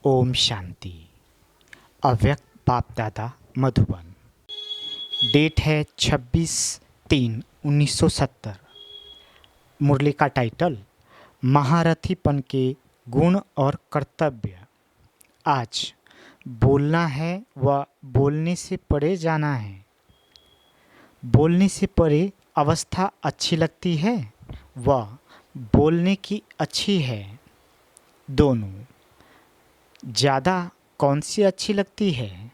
ओम शांति। अव्यक्त बाप दादा मधुबन। डेट है 26/3/1970। मुरली का टाइटल महारथीपन के गुण और कर्तव्य। आज बोलना है व बोलने से परे जाना है। बोलने से परे अवस्था अच्छी लगती है व बोलने की अच्छी है। दोनों ज़्यादा कौन सी अच्छी लगती है?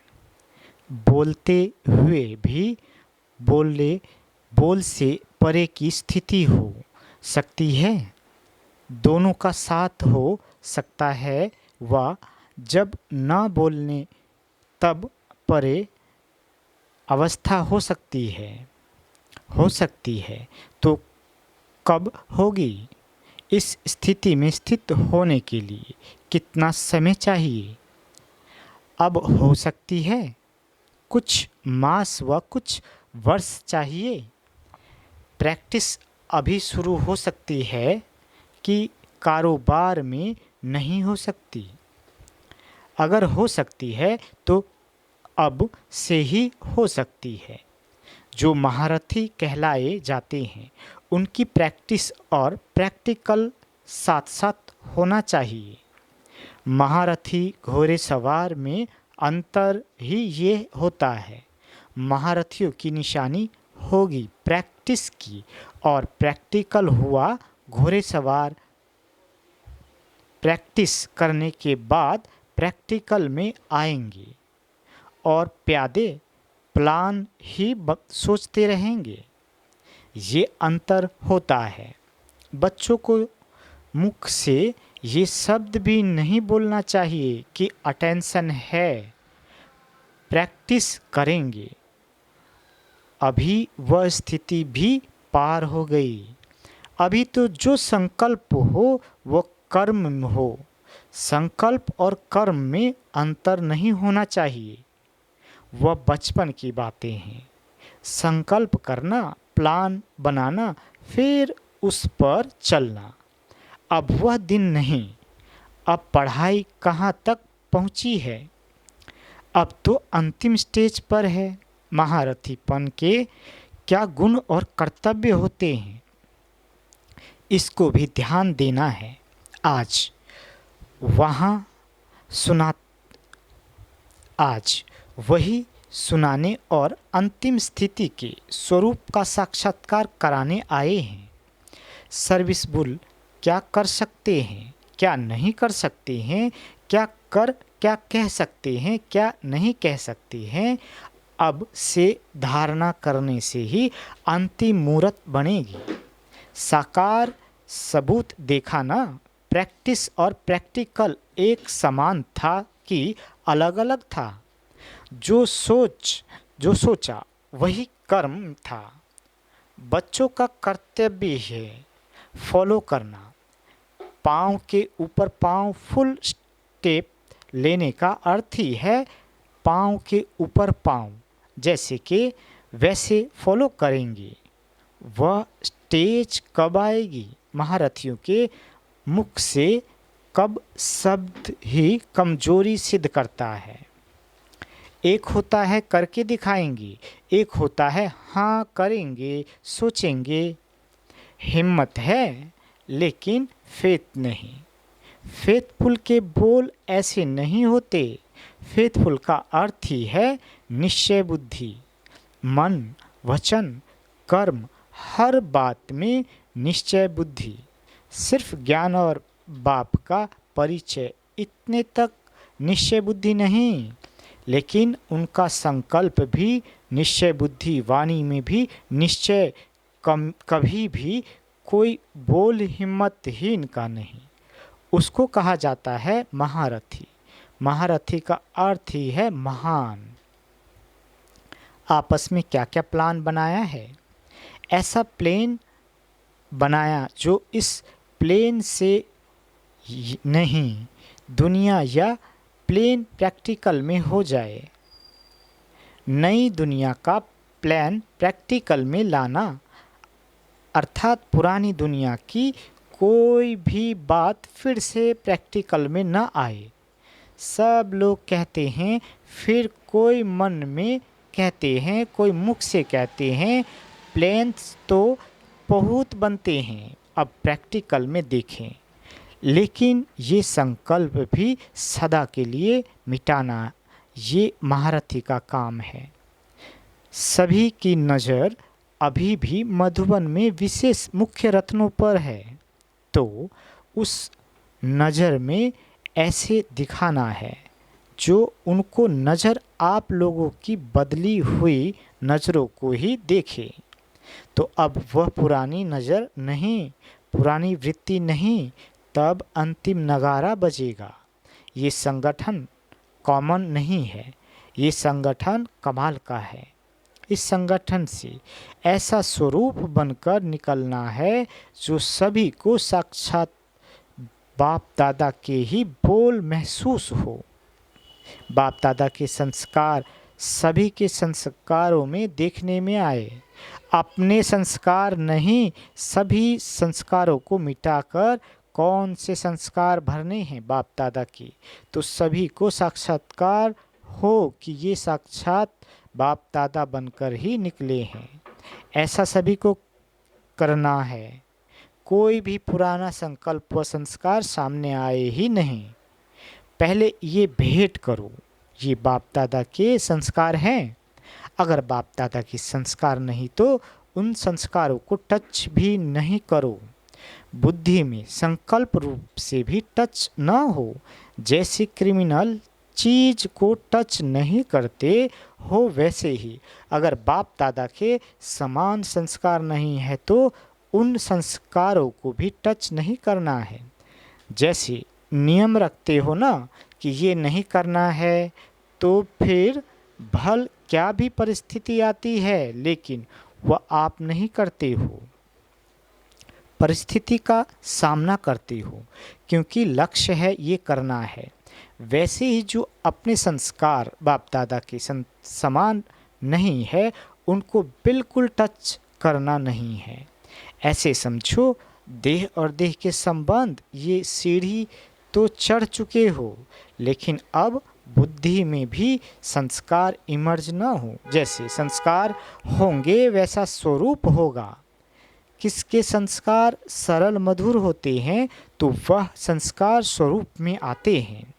बोलते हुए भी बोल से परे की स्थिति हो सकती है। दोनों का साथ हो सकता है व जब न बोलने तब परे अवस्था हो सकती है तो कब होगी? इस स्थिति में स्थित होने के लिए कितना समय चाहिए? अब हो सकती है कुछ मास व कुछ वर्ष चाहिए। प्रैक्टिस अभी शुरू हो सकती है कि कारोबार में नहीं हो सकती। अगर हो सकती है तो अब से ही हो सकती है। जो महारथी कहलाए जाते हैं उनकी प्रैक्टिस और प्रैक्टिकल साथ साथ होना चाहिए। महारथी घोड़े सवार में अंतर ही ये होता है। महारथियों की निशानी होगी प्रैक्टिस की और प्रैक्टिकल हुआ घोड़े सवार। प्रैक्टिस करने के बाद प्रैक्टिकल में आएंगे और प्यादे प्लान ही सोचते रहेंगे। ये अंतर होता है। बच्चों को मुख से ये शब्द भी नहीं बोलना चाहिए कि अटेंशन है। प्रैक्टिस करेंगे। अभी वह स्थिति भी पार हो गई। अभी तो जो संकल्प हो वो कर्म हो। संकल्प और कर्म में अंतर नहीं होना चाहिए। वह बचपन की बातें हैं। संकल्प करना, प्लान बनाना, फिर उस पर चलना। अब वह दिन नहीं। अब पढ़ाई कहाँ तक पहुँची है? अब तो अंतिम स्टेज पर है। महारथीपन के क्या गुण और कर्तव्य होते हैं, इसको भी ध्यान देना है। आज वही सुनाने और अंतिम स्थिति के स्वरूप का साक्षात्कार कराने आए हैं। सर्विस बुल क्या कर सकते हैं, क्या नहीं कर सकते हैं, क्या कह सकते हैं, क्या नहीं कह सकते हैं, अब से धारणा करने से ही अंतिम मूर्त बनेगी। साकार सबूत देखा ना। प्रैक्टिस और प्रैक्टिकल एक समान था कि अलग अलग था? जो सोचा वही कर्म था। बच्चों का कर्तव्य है फॉलो करना। पाँव के ऊपर पाँव फुल स्टेप लेने का अर्थ ही है पाँव के ऊपर पाँव जैसे कि वैसे फॉलो करेंगे। वह स्टेज कब आएगी? महारथियों के मुख से कब शब्द ही कमजोरी सिद्ध करता है। एक होता है करके दिखाएंगे, एक होता है हाँ करेंगे, सोचेंगे। हिम्मत है लेकिन फेथ नहीं। फेथफुल के बोल ऐसे नहीं होते। फेथफुल का अर्थ ही है निश्चय बुद्धि। मन, वचन, कर्म, हर बात में निश्चय बुद्धि। सिर्फ ज्ञान और बाप का परिचय, इतने तक निश्चय बुद्धि नहीं, लेकिन उनका संकल्प भी निश्चय बुद्धि। वाणी में भी निश्चय। कभी भी कोई बोल हिम्मतहीन का नहीं। उसको कहा जाता है महारथी। महारथी का अर्थ ही है महान। आपस में क्या क्या प्लान बनाया है? ऐसा प्लेन बनाया जो इस प्लेन से नहीं दुनिया या प्लेन प्रैक्टिकल में हो जाए। नई दुनिया का प्लान प्रैक्टिकल में लाना, अर्थात पुरानी दुनिया की कोई भी बात फिर से प्रैक्टिकल में न आए। सब लोग कहते हैं, फिर कोई मन में कहते हैं, कोई मुख से कहते हैं। प्लान्स तो बहुत बनते हैं, अब प्रैक्टिकल में देखें। लेकिन ये संकल्प भी सदा के लिए मिटाना, ये महारथी का काम है। सभी की नज़र अभी भी मधुबन में विशेष मुख्य रत्नों पर है, तो उस नज़र में ऐसे दिखाना है जो उनको नज़र आप लोगों की बदली हुई नज़रों को ही देखे। तो अब वह पुरानी नज़र नहीं, पुरानी वृत्ति नहीं, तब अंतिम नगारा बजेगा। ये संगठन कॉमन नहीं है, ये संगठन कमाल का है। इस संगठन से ऐसा स्वरूप बनकर निकलना है जो सभी को साक्षात बाप दादा के ही बोल महसूस हो। बाप दादा के संस्कार सभी के संस्कारों में देखने में आए। अपने संस्कार नहीं, सभी संस्कारों को मिटाकर कौन से संस्कार भरने हैं बाप दादा के, तो सभी को साक्षात्कार हो कि ये साक्षात बाप दादा बनकर ही निकले हैं। ऐसा सभी को करना है। कोई भी पुराना संकल्प व संस्कार सामने आए ही नहीं। पहले ये भेंट करो, ये बाप दादा के संस्कार हैं। अगर बाप दादा के संस्कार नहीं तो उन संस्कारों को टच भी नहीं करो। बुद्धि में संकल्प रूप से भी टच न हो। जैसे क्रिमिनल चीज को टच नहीं करते हो, वैसे ही अगर बाप दादा के समान संस्कार नहीं है तो उन संस्कारों को भी टच नहीं करना है। जैसे नियम रखते हो ना कि ये नहीं करना है, तो फिर भल क्या भी परिस्थिति आती है लेकिन वह आप नहीं करते हो, परिस्थिति का सामना करते हो, क्योंकि लक्ष्य है ये करना है। वैसे ही जो अपने संस्कार बाप दादा के समान नहीं है, उनको बिल्कुल टच करना नहीं है। ऐसे समझो, देह और देह के संबंध, ये सीढ़ी तो चढ़ चुके हो, लेकिन अब बुद्धि में भी संस्कार इमर्ज न हो। जैसे संस्कार होंगे वैसा स्वरूप होगा। किसके संस्कार सरल मधुर होते हैं तो वह संस्कार स्वरूप में आते हैं।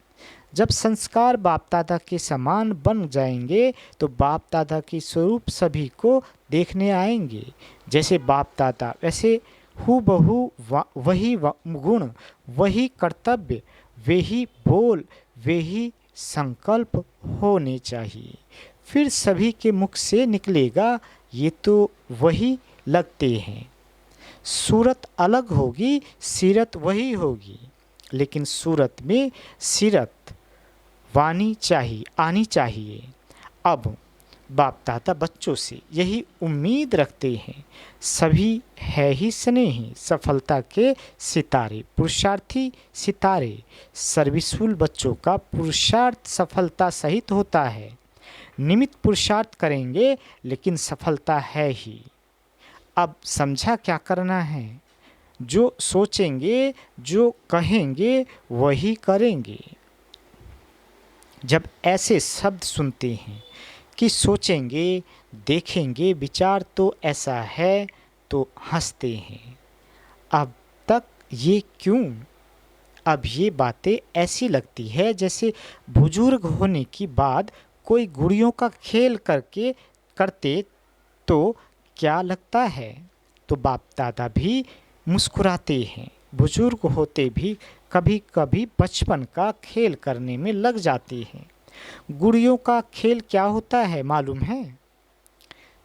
जब संस्कार बाप दादा के समान बन जाएंगे तो बाप दादा के स्वरूप सभी को देखने आएंगे। जैसे बाप दादा वैसे हूबहू वही गुण, वही कर्तव्य, वही बोल, वही संकल्प होने चाहिए। फिर सभी के मुख से निकलेगा, ये तो वही लगते हैं। सूरत अलग होगी, सीरत वही होगी, लेकिन सूरत में सीरत वानी चाहिए, आनी चाहिए। अब बाप दादा बच्चों से यही उम्मीद रखते हैं। सभी है ही स्नेही, सफलता के सितारे, पुरुषार्थी सितारे। सर्विसफुल बच्चों का पुरुषार्थ सफलता सहित होता है। निमित्त पुरुषार्थ करेंगे लेकिन सफलता है ही। अब समझा क्या करना है? जो सोचेंगे, जो कहेंगे, वही करेंगे। जब ऐसे शब्द सुनते हैं कि सोचेंगे, देखेंगे, विचार तो ऐसा है, तो हंसते हैं। अब तक ये क्यों? अब ये बातें ऐसी लगती है जैसे बुजुर्ग होने की बाद कोई गुड़ियों का खेल करते तो क्या लगता है। तो बाप दादा भी मुस्कुराते हैं। बुजुर्ग होते भी कभी कभी बचपन का खेल करने में लग जाते हैं। गुड़ियों का खेल क्या होता है मालूम है?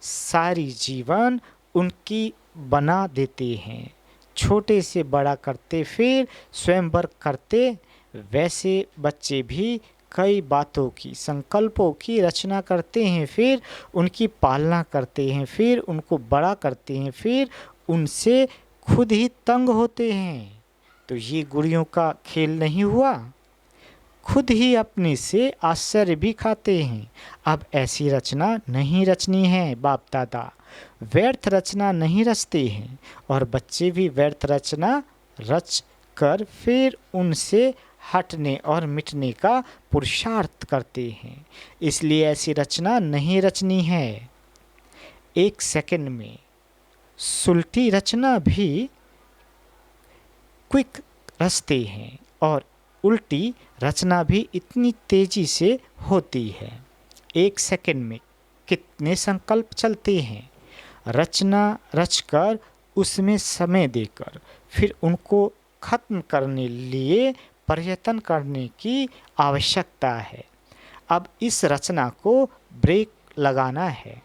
सारी जीवन उनकी बना देते हैं, छोटे से बड़ा करते, फिर स्वयंवर करते। वैसे बच्चे भी कई बातों की, संकल्पों की रचना करते हैं, फिर उनकी पालना करते हैं, फिर उनको बड़ा करते हैं, फिर उनसे खुद ही तंग होते हैं। तो ये गुड़ियों का खेल नहीं हुआ? खुद ही अपने से आश्चर्य भी खाते हैं। अब ऐसी रचना नहीं रचनी है। बाप दादा व्यर्थ रचना नहीं रचते हैं, और बच्चे भी व्यर्थ रचना रच कर फिर उनसे हटने और मिटने का पुरुषार्थ करते हैं। इसलिए ऐसी रचना नहीं रचनी है। एक सेकंड में सुलटी रचना भी क्विक रचते हैं और उल्टी रचना भी इतनी तेजी से होती है। एक सेकंड में कितने संकल्प चलते हैं। रचना रचकर उसमें समय देकर फिर उनको खत्म करने लिए प्रयत्न करने की आवश्यकता है। अब इस रचना को ब्रेक लगाना है।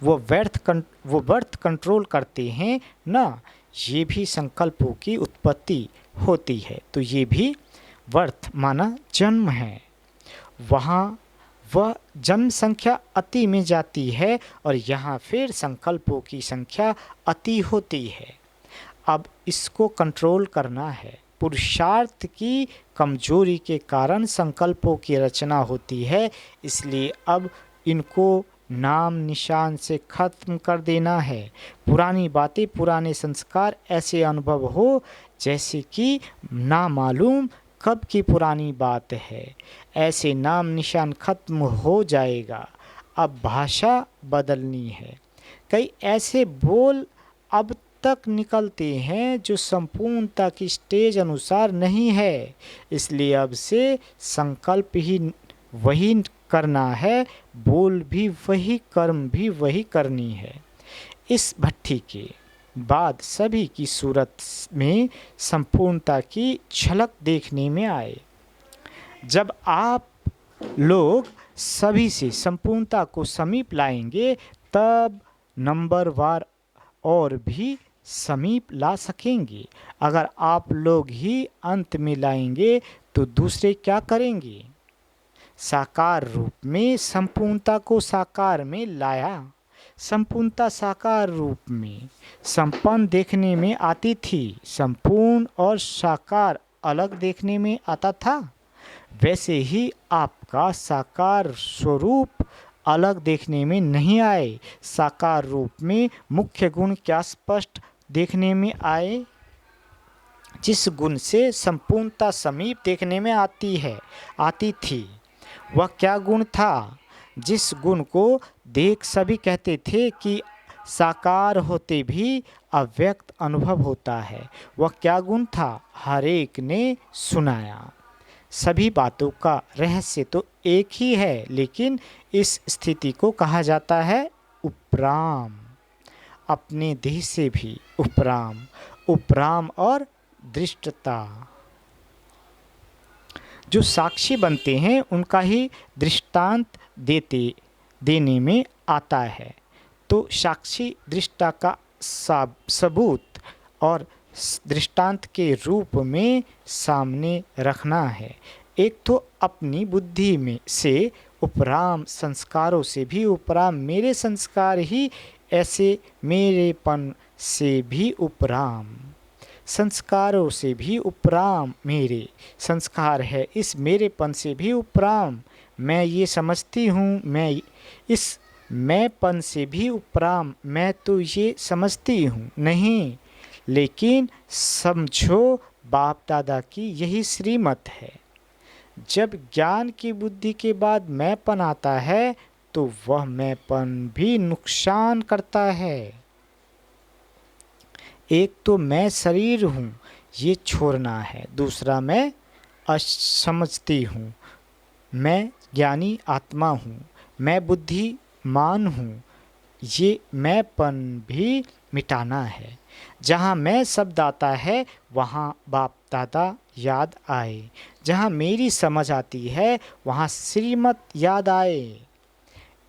वो बर्थ कंट्रोल करते हैं ना, ये भी संकल्पों की उत्पत्ति होती है। तो ये भी बर्थ माना जन्म है। वहाँ वह जन्म संख्या अति में जाती है और यहाँ फिर संकल्पों की संख्या अति होती है। अब इसको कंट्रोल करना है। पुरुषार्थ की कमजोरी के कारण संकल्पों की रचना होती है। इसलिए अब इनको नाम निशान से खत्म कर देना है। पुरानी बातें, पुराने संस्कार ऐसे अनुभव हो जैसे कि ना मालूम कब की पुरानी बात है। ऐसे नाम निशान खत्म हो जाएगा। अब भाषा बदलनी है। कई ऐसे बोल अब तक निकलते हैं जो संपूर्णता की स्टेज अनुसार नहीं है। इसलिए अब से संकल्प ही वही करना है, बोल भी वही, कर्म भी वही करनी है। इस भट्ठी के बाद सभी की सूरत में संपूर्णता की झलक देखने में आए। जब आप लोग सभी से संपूर्णता को समीप लाएंगे तब नंबरवार और भी समीप ला सकेंगे। अगर आप लोग ही अंत में लाएंगे तो दूसरे क्या करेंगे। साकार रूप में संपूर्णता को साकार में लाया। संपूर्णता साकार रूप में संपन्न देखने में आती थी। संपूर्ण और साकार अलग देखने में आता था। वैसे ही आपका साकार स्वरूप अलग देखने में नहीं आए। साकार रूप में मुख्य गुण क्या स्पष्ट देखने में आए। जिस गुण से संपूर्णता समीप देखने में आती थी, वह क्या गुण था। जिस गुण को देख सभी कहते थे कि साकार होते भी अव्यक्त अनुभव होता है, वह क्या गुण था। हर एक ने सुनाया। सभी बातों का रहस्य तो एक ही है, लेकिन इस स्थिति को कहा जाता है उपराम। अपने देह से भी उपराम। उपराम और दृष्टता। जो साक्षी बनते हैं उनका ही दृष्टांत देने में आता है। तो साक्षी दृष्टा का सबूत और दृष्टांत के रूप में सामने रखना है। एक तो अपनी बुद्धि में से उपराम, संस्कारों से भी उपराम, मेरे संस्कार ही ऐसे, मेरेपन से भी उपराम, संस्कारों से भी उपराम मेरे संस्कार है, इस मेरेपन से भी उपराम मैं ये समझती हूँ, मैं इस मैंपन से भी उपराम मैं तो ये समझती हूँ नहीं। लेकिन समझो बाप दादा की यही श्रीमत है। जब ज्ञान की बुद्धि के बाद मैंपन आता है तो वह मैंपन भी नुकसान करता है। एक तो मैं शरीर हूँ, ये छोड़ना है। दूसरा मैं असमझती हूँ, मैं ज्ञानी आत्मा हूँ, मैं बुद्धिमान हूँ, ये मैंपन भी मिटाना है। जहाँ मैं शब्द आता है वहाँ बाप दादा याद आए। जहाँ मेरी समझ आती है वहाँ श्रीमत याद आए।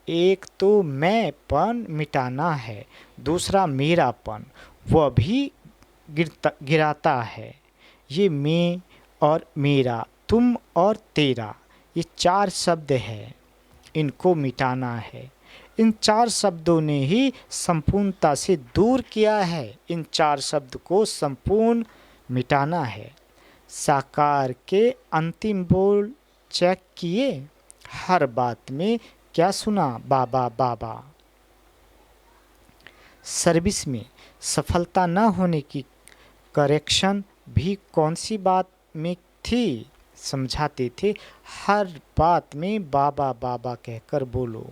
एक तो मैंपन मिटाना है, दूसरा मेरापन वह भी गिराता है। ये मैं और मेरा, तुम और तेरा, ये चार शब्द है, इनको मिटाना है। इन चार शब्दों ने ही संपूर्णता से दूर किया है। इन चार शब्द को संपूर्ण मिटाना है। साकार के अंतिम बोल चेक किए। हर बात में क्या सुना, बाबा बाबा। सर्विस में सफलता न होने की करेक्शन भी कौन सी बात में थी, समझाते थे, हर बात में बाबा बाबा कहकर बोलो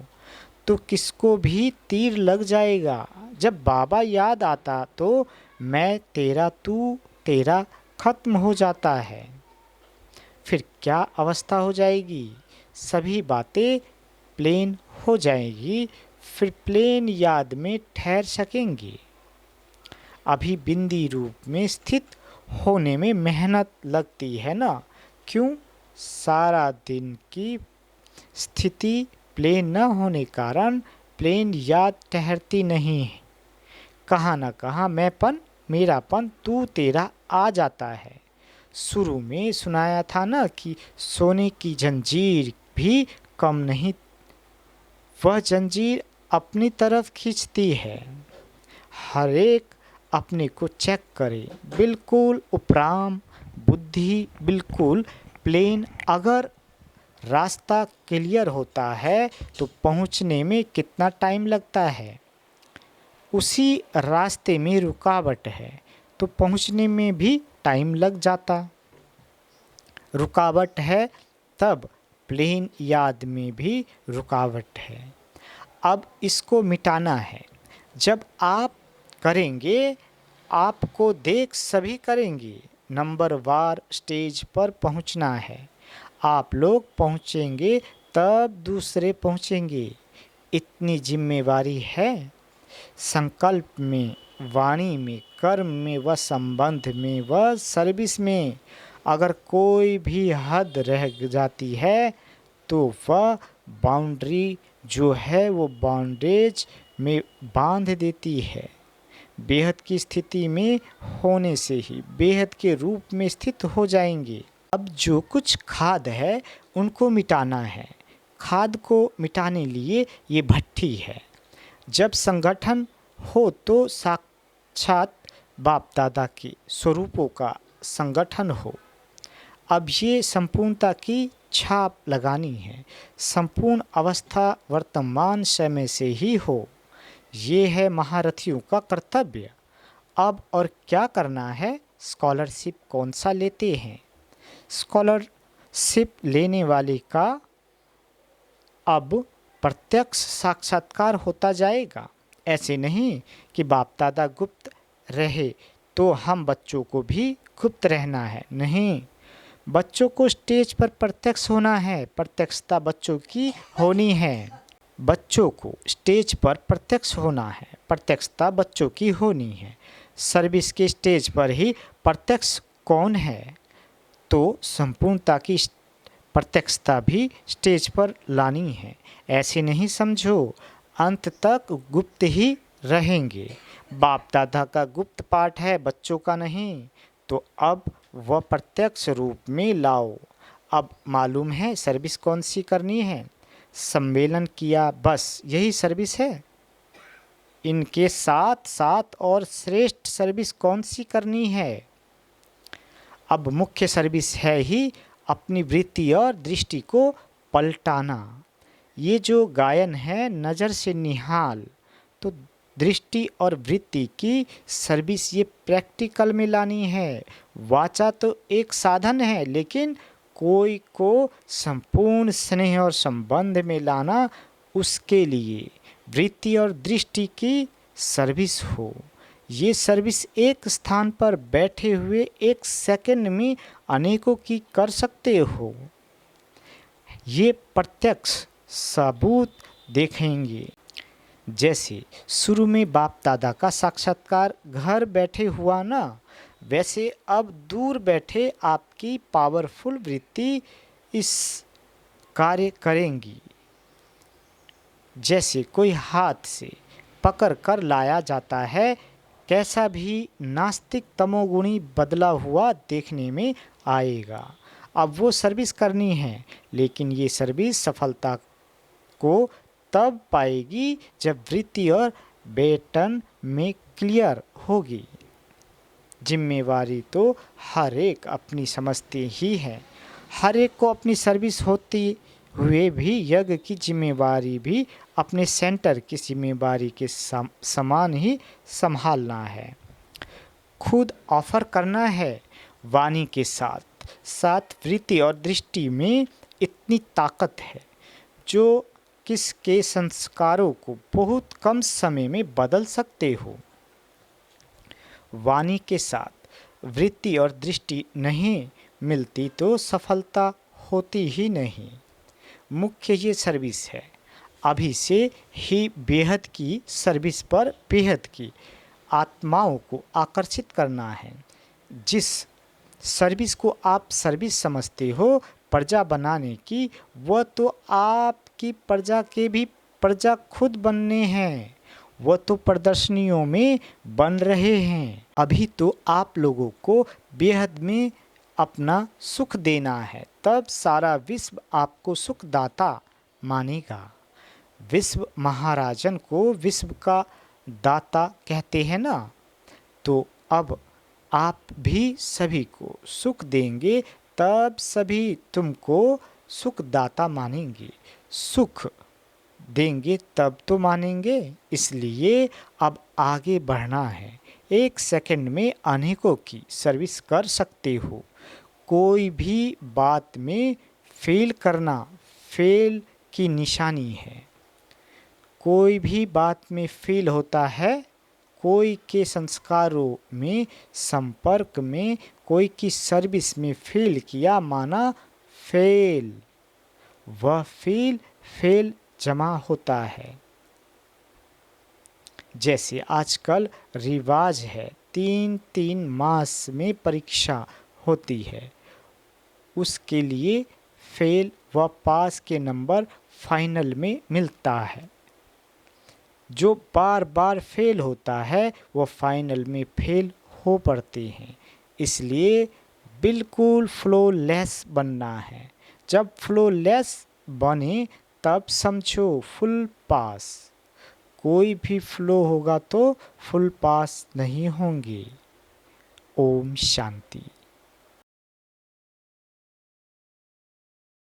तो किसको भी तीर लग जाएगा। जब बाबा याद आता तो मैं तेरा तू तेरा खत्म हो जाता है। फिर क्या अवस्था हो जाएगी, सभी बातें प्लेन हो जाएगी, फिर प्लेन याद में ठहर सकेंगे। अभी बिंदी रूप में स्थित होने में मेहनत लगती है ना, क्यों? सारा दिन की स्थिति प्लेन न होने कारण प्लेन याद ठहरती नहीं है। कहाँ न कहाँ मैंपन, मेरापन, तू तेरा आ जाता है। शुरू में सुनाया था ना कि सोने की जंजीर भी कम नहीं, वह जंजीर अपनी तरफ खींचती है। हर एक अपने को चेक करे, बिल्कुल उपराम बुद्धि, बिल्कुल प्लेन। अगर रास्ता क्लियर होता है तो पहुंचने में कितना टाइम लगता है, उसी रास्ते में रुकावट है तो पहुंचने में भी टाइम लग जाता। रुकावट है तब प्लेन याद में भी रुकावट है। अब इसको मिटाना है। जब आप करेंगे, आपको देख सभी करेंगे। नंबर वार स्टेज पर पहुंचना है। आप लोग पहुंचेंगे तब दूसरे पहुंचेंगे, इतनी जिम्मेवारी है। संकल्प में, वाणी में, कर्म में व संबंध में व सर्विस में अगर कोई भी हद रह जाती है तो वह बाउंड्री जो है वो बाउंडेज में बांध देती है। बेहद की स्थिति में होने से ही बेहद के रूप में स्थित हो जाएंगे। अब जो कुछ खाद है उनको मिटाना है। खाद को मिटाने लिए ये भट्ठी है। जब संगठन हो तो साक्षात बाप दादा के स्वरूपों का संगठन हो। अब ये संपूर्णता की छाप लगानी है। संपूर्ण अवस्था वर्तमान समय से ही हो, ये है महारथियों का कर्तव्य। अब और क्या करना है? स्कॉलरशिप कौन सा लेते हैं? स्कॉलरशिप लेने वाले का अब प्रत्यक्ष साक्षात्कार होता जाएगा। ऐसे नहीं कि बाप दादा गुप्त रहे तो हम बच्चों को भी गुप्त रहना है, नहीं। बच्चों को स्टेज पर प्रत्यक्ष होना है, प्रत्यक्षता बच्चों की होनी है। बच्चों को स्टेज पर प्रत्यक्ष होना है, प्रत्यक्षता बच्चों की होनी है। सर्विस के स्टेज पर ही प्रत्यक्ष कौन है, तो संपूर्णता की प्रत्यक्षता भी स्टेज पर लानी है। ऐसे नहीं समझो, अंत तक गुप्त ही रहेंगे। बाप दादा का गुप्त पाठ है, बच्चों का नहीं। तो अब वह प्रत्यक्ष रूप में लाओ। अब मालूम है सर्विस कौन सी करनी है? सम्मेलन किया, बस यही सर्विस है। इनके साथ साथ और श्रेष्ठ सर्विस कौन सी करनी है? अब मुख्य सर्विस है ही अपनी वृत्ति और दृष्टि को पलटाना। ये जो गायन है नज़र से निहाल, तो दृष्टि और वृत्ति की सर्विस ये प्रैक्टिकल में लानी है। वाचा तो एक साधन है, लेकिन कोई को संपूर्ण स्नेह और संबंध में लाना, उसके लिए वृत्ति और दृष्टि की सर्विस हो। ये सर्विस एक स्थान पर बैठे हुए एक सेकंड में अनेकों की कर सकते हो। ये प्रत्यक्ष सबूत देखेंगे। जैसे शुरू में बाप दादा का साक्षात्कार घर बैठे हुआ ना, वैसे अब दूर बैठे आपकी पावरफुल वृत्ति इस कार्य करेंगी। जैसे कोई हाथ से पकड़ कर लाया जाता है, कैसा भी नास्तिक तमोगुणी बदला हुआ देखने में आएगा। अब वो सर्विस करनी है, लेकिन ये सर्विस सफलता को तब पाएगी जब वृत्ति और बेटन में क्लियर होगी। जिम्मेवारी तो हर एक अपनी समझते ही है। हर एक को अपनी सर्विस होती हुए भी यज्ञ की जिम्मेवारी भी अपने सेंटर की जिम्मेवारी के समान ही संभालना है। खुद ऑफर करना है वाणी के साथ, साथ वृत्ति और दृष्टि में इतनी ताकत है जो किसके संस्कारों को बहुत कम समय में बदल सकते हो। वाणी के साथ वृत्ति और दृष्टि नहीं मिलती तो सफलता होती ही नहीं। मुख्य ये सर्विस है। अभी से ही बेहद की सर्विस पर बेहद की आत्माओं को आकर्षित करना है। जिस सर्विस को आप सर्विस समझते हो प्रजा बनाने की, वह तो आपकी प्रजा के भी प्रजा खुद बनने हैं। वह तो प्रदर्शनियों में बन रहे हैं। अभी तो आप लोगों को बेहद में अपना सुख देना है, तब सारा विश्व आपको सुखदाता मानेगा। विश्व महाराजन को विश्व का दाता कहते हैं ना, तो अब आप भी सभी को सुख देंगे, तब सभी तुमको सुखदाता मानेंगे। सुख देंगे तब तो मानेंगे। इसलिए अब आगे बढ़ना है। 1 सेकंड में अनेकों की सर्विस कर सकते हो। कोई भी बात में फेल करना फेल की निशानी है। कोई भी बात में फेल होता है, कोई के संस्कारों में, संपर्क में, कोई की सर्विस में फेल किया माना फेल। वह फेल जमा होता है। जैसे आजकल रिवाज है 3 मास में परीक्षा होती है, उसके लिए फेल व पास के नंबर फाइनल में मिलता है। जो बार बार फेल होता है वो फाइनल में फेल हो पड़ते हैं। इसलिए बिल्कुल फ्लोलेस बनना है। जब फ्लोलेस बने तब समझो फुल पास। कोई भी फ्लो होगा तो फुल पास नहीं होंगे। ओम शांति।